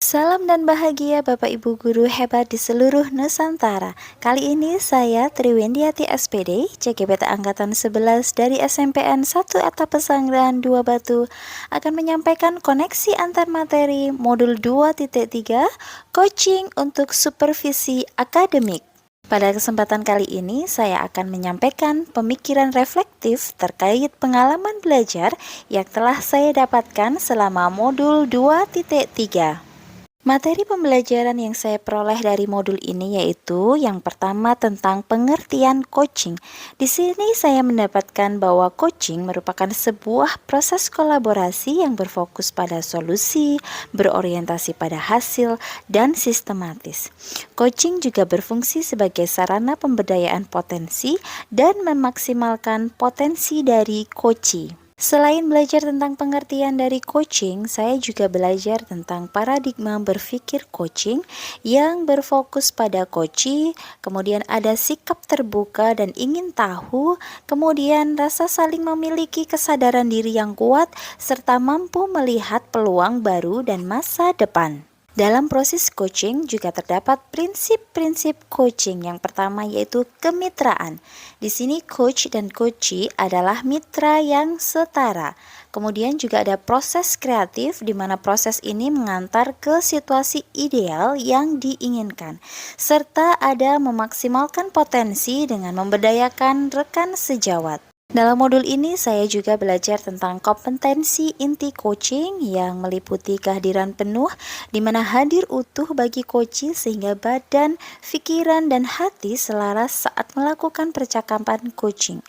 Salam dan bahagia Bapak Ibu guru hebat di seluruh Nusantara. Kali ini saya Triwendiati SPD, CGPT Angkatan 11 dari SMPN 1 Atap Pesanggrahan 2 Batu akan menyampaikan koneksi antar materi modul 2.3 coaching untuk supervisi akademik. Pada kesempatan kali ini saya akan menyampaikan pemikiran reflektif terkait pengalaman belajar yang telah saya dapatkan selama modul 2.3. Materi pembelajaran yang saya peroleh dari modul ini yaitu yang pertama tentang pengertian coaching. Di sini saya mendapatkan bahwa coaching merupakan sebuah proses kolaborasi yang berfokus pada solusi, berorientasi pada hasil, dan sistematis. Coaching juga berfungsi sebagai sarana pemberdayaan potensi dan memaksimalkan potensi dari coachee. Selain belajar tentang pengertian dari coaching, saya juga belajar tentang paradigma berpikir coaching yang berfokus pada coachee, kemudian ada sikap terbuka dan ingin tahu, kemudian rasa saling memiliki kesadaran diri yang kuat, serta mampu melihat peluang baru dan masa depan. Dalam proses coaching juga terdapat prinsip-prinsip coaching. Yang pertama yaitu kemitraan. Di sini coach dan coachee adalah mitra yang setara. Kemudian juga ada proses kreatif di mana proses ini mengantar ke situasi ideal yang diinginkan. Serta ada memaksimalkan potensi dengan memberdayakan rekan sejawat. Dalam modul ini saya juga belajar tentang kompetensi inti coaching yang meliputi kehadiran penuh di mana hadir utuh bagi coachee sehingga badan, pikiran, dan hati selaras saat melakukan percakapan coaching.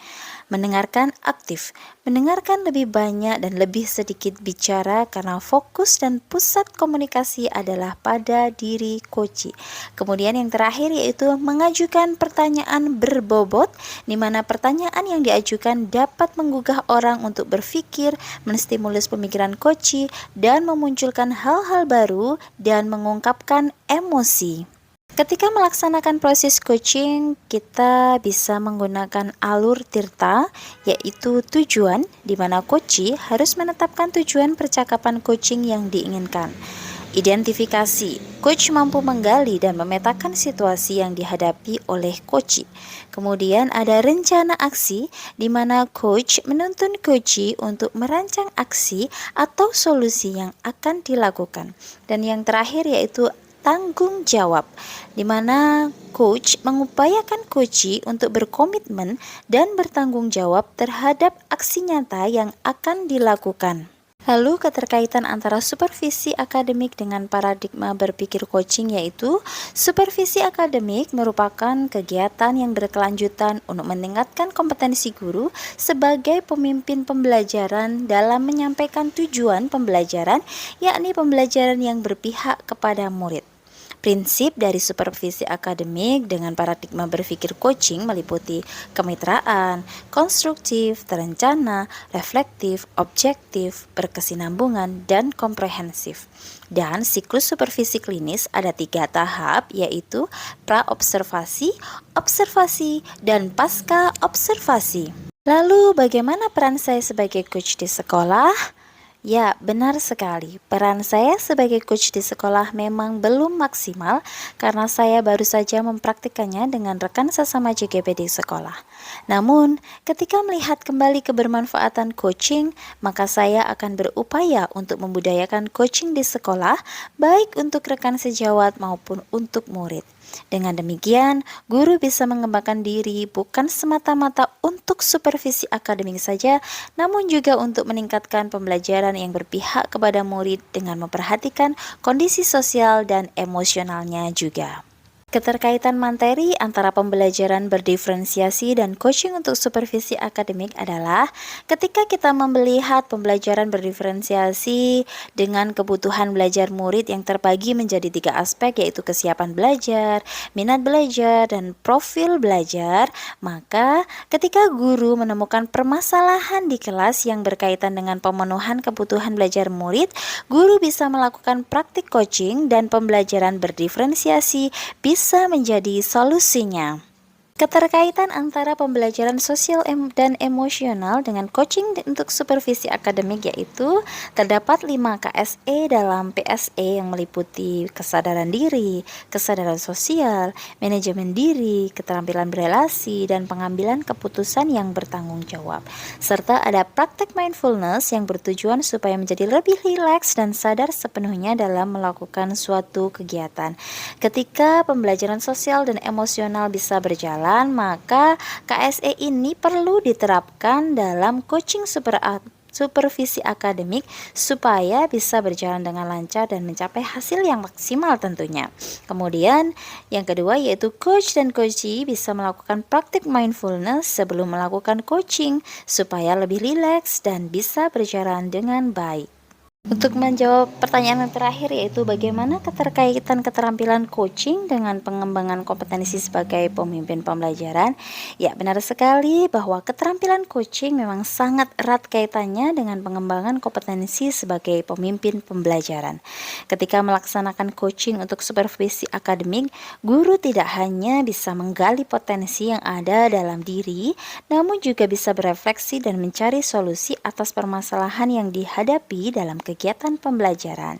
Mendengarkan aktif, mendengarkan lebih banyak dan lebih sedikit bicara karena fokus dan pusat komunikasi adalah pada diri coachee. Kemudian yang terakhir yaitu mengajukan pertanyaan berbobot, di mana pertanyaan yang diajukan dapat menggugah orang untuk berpikir, menstimulus pemikiran coachee, dan memunculkan hal-hal baru dan mengungkapkan emosi. Ketika melaksanakan proses coaching, kita bisa menggunakan alur tirta, yaitu tujuan, di mana coachee harus menetapkan tujuan percakapan coaching yang diinginkan. Identifikasi, coach mampu menggali dan memetakan situasi yang dihadapi oleh coachee. Kemudian ada rencana aksi, di mana coach menuntun coachee untuk merancang aksi atau solusi yang akan dilakukan. Dan yang terakhir yaitu tanggung jawab, di mana coach mengupayakan coachee untuk berkomitmen dan bertanggung jawab terhadap aksi nyata yang akan dilakukan. Lalu keterkaitan antara supervisi akademik dengan paradigma berpikir coaching yaitu supervisi akademik merupakan kegiatan yang berkelanjutan untuk meningkatkan kompetensi guru sebagai pemimpin pembelajaran dalam menyampaikan tujuan pembelajaran, yakni pembelajaran yang berpihak kepada murid. Prinsip dari supervisi akademik dengan paradigma berpikir coaching meliputi kemitraan, konstruktif, terencana, reflektif, objektif, berkesinambungan, dan komprehensif. Dan siklus supervisi klinis ada 3 tahap yaitu pra-observasi, observasi, dan pasca observasi. Lalu bagaimana peran saya sebagai coach di sekolah? Ya, benar sekali. Peran saya sebagai coach di sekolah memang belum maksimal karena saya baru saja mempraktikannya dengan rekan sesama JGP di sekolah. Namun, ketika melihat kembali kebermanfaatan coaching, maka saya akan berupaya untuk membudayakan coaching di sekolah, baik untuk rekan sejawat maupun untuk murid. Dengan demikian, guru bisa mengembangkan diri bukan semata-mata untuk supervisi akademik saja, namun juga untuk meningkatkan pembelajaran yang berpihak kepada murid dengan memperhatikan kondisi sosial dan emosionalnya juga. Keterkaitan materi antara pembelajaran berdiferensiasi dan coaching untuk supervisi akademik adalah ketika kita melihat pembelajaran berdiferensiasi dengan kebutuhan belajar murid yang terbagi menjadi 3 aspek yaitu kesiapan belajar, minat belajar, dan profil belajar, maka ketika guru menemukan permasalahan di kelas yang berkaitan dengan pemenuhan kebutuhan belajar murid, guru bisa melakukan praktik coaching dan pembelajaran berdiferensiasi bisa menjadi solusinya. Keterkaitan antara pembelajaran sosial dan emosional dengan coaching untuk supervisi akademik yaitu terdapat 5 KSE dalam PSE yang meliputi kesadaran diri, kesadaran sosial, manajemen diri, keterampilan berelasi, dan pengambilan keputusan yang bertanggung jawab. Serta ada praktek mindfulness yang bertujuan supaya menjadi lebih rileks dan sadar sepenuhnya dalam melakukan suatu kegiatan. Ketika pembelajaran sosial dan emosional bisa berjalan, maka KSE ini perlu diterapkan dalam coaching supervisi akademik supaya bisa berjalan dengan lancar dan mencapai hasil yang maksimal tentunya. Kemudian yang kedua yaitu coach dan coachee bisa melakukan praktik mindfulness sebelum melakukan coaching supaya lebih rileks dan bisa berjalan dengan baik. Untuk menjawab pertanyaan yang terakhir yaitu bagaimana keterkaitan keterampilan coaching dengan pengembangan kompetensi sebagai pemimpin pembelajaran. Ya, benar sekali bahwa keterampilan coaching memang sangat erat kaitannya dengan pengembangan kompetensi sebagai pemimpin pembelajaran. Ketika melaksanakan coaching untuk supervisi akademik, guru tidak hanya bisa menggali potensi yang ada dalam diri, namun juga bisa berefleksi dan mencari solusi atas permasalahan yang dihadapi dalam kegiatan pembelajaran.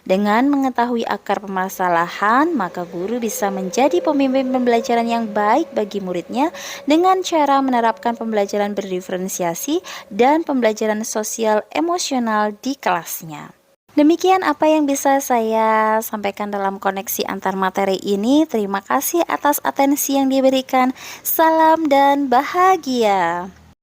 Dengan mengetahui akar permasalahan, maka guru bisa menjadi pemimpin pembelajaran yang baik bagi muridnya dengan cara menerapkan pembelajaran berdiferensiasi dan pembelajaran sosial emosional di kelasnya. Demikian apa yang bisa saya sampaikan dalam koneksi antar materi ini. Terima kasih atas atensi yang diberikan. Salam dan bahagia.